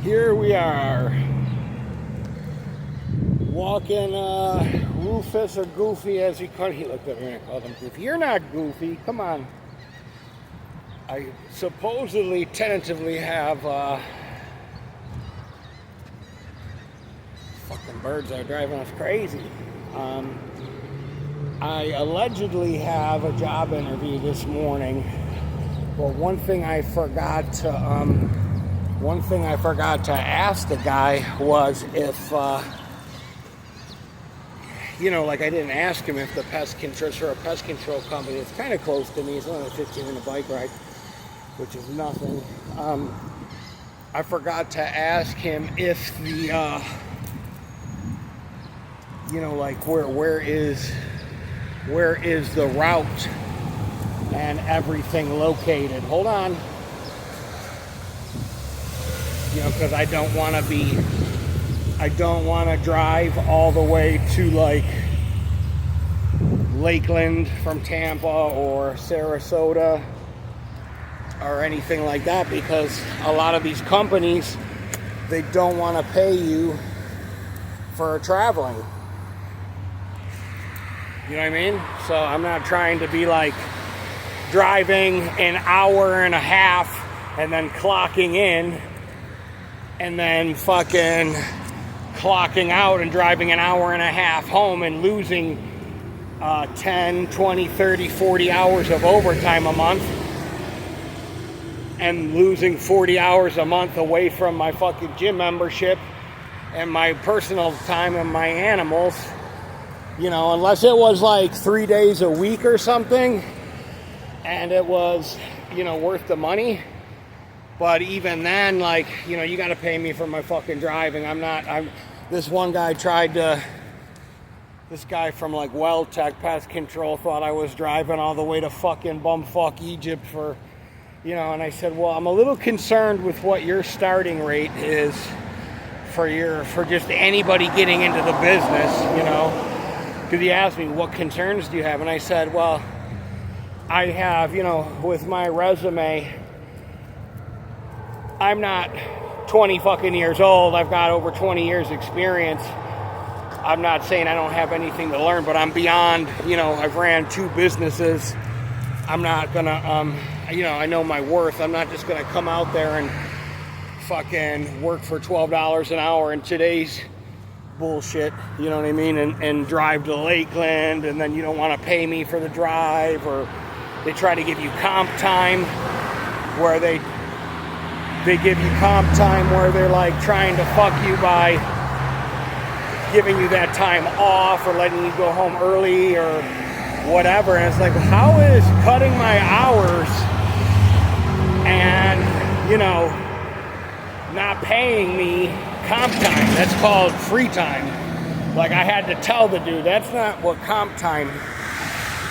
Here we are, walking Rufus, or Goofy as he called. He looked at me and I called him Goofy. You're not Goofy, come on. I supposedly, tentatively have fucking birds that are driving us crazy. I allegedly have a job interview this morning, but one thing I forgot to ask the guy was if, like I didn't ask him if the pest control, for a pest control company, it's kind of close to me, it's only a 15-minute bike ride, which is nothing. I forgot to ask him if the, where is the route and everything located. Hold on. Because I don't want to drive all the way to like Lakeland from Tampa or Sarasota or anything like that, because a lot of these companies, they don't want to pay you for traveling. You know what I mean? So I'm not trying to be like driving an hour and a half and then clocking in and then fucking clocking out and driving an hour and a half home and losing 10, 20, 30, 40 hours of overtime a month and losing 40 hours a month away from my fucking gym membership and my personal time and my animals. Unless it was like 3 days a week or something and it was, worth the money. But even then, you got to pay me for my fucking driving. This one guy this guy from like Welltech Pest Control thought I was driving all the way to fucking bumfuck Egypt for, and I said, well, I'm a little concerned with what your starting rate is for just anybody getting into the business, because he asked me, what concerns do you have? And I said, well, I have, with my resume, I'm not 20 fucking years old. I've got over 20 years experience. I'm not saying I don't have anything to learn, but I'm beyond, I've ran 2 businesses. I'm not gonna, I know my worth. I'm not just gonna come out there and fucking work for $12 an hour in today's bullshit, you know what I mean, and drive to Lakeland, and then you don't want to pay me for the drive, or they try to give you comp time where they give you comp time where they're like trying to fuck you by giving you that time off or letting you go home early or whatever. And it's like, how is cutting my hours and not paying me comp time? That's called free time. Like, I had to tell the dude, that's not what comp time,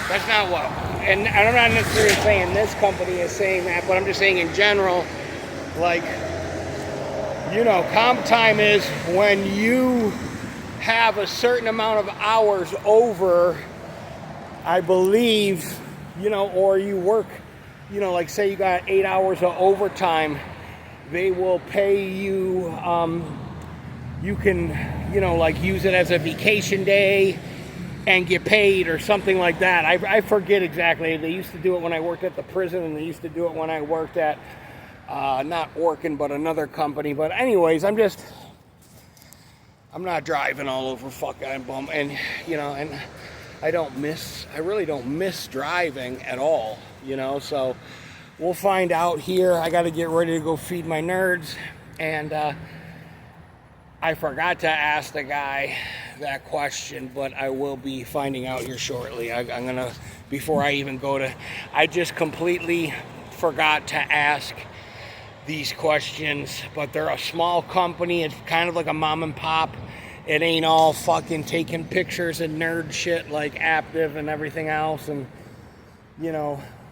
that's not what, and I'm not necessarily saying this company is saying that, but I'm just saying in general, like, comp time is when you have a certain amount of hours over, I believe, or you work, like say you got 8 hours of overtime, they will pay you, you can, use it as a vacation day and get paid or something like that. I forget exactly. They used to do it when I worked at the prison, and they used to do it when I worked at, not working, but another company. But anyways, I'm not driving all over fucking bum, and, and I really don't miss driving at all, so we'll find out here. I got to get ready to go feed my nerds, and I forgot to ask the guy that question, but I will be finding out here shortly. I'm gonna, before I even go to, I just completely forgot to ask these questions, but they're a small company. It's kind of like a mom and pop. It ain't all fucking taking pictures and nerd shit like Aptiv and everything else, and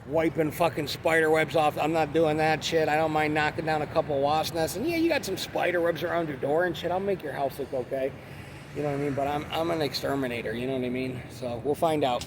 wiping fucking spider webs off. I'm not doing that shit. I don't mind knocking down a couple wasp nests, and yeah, you got some spider webs around your door and shit. I'll make your house look okay, you know what I mean? But I'm an exterminator, you know what I mean? So we'll find out.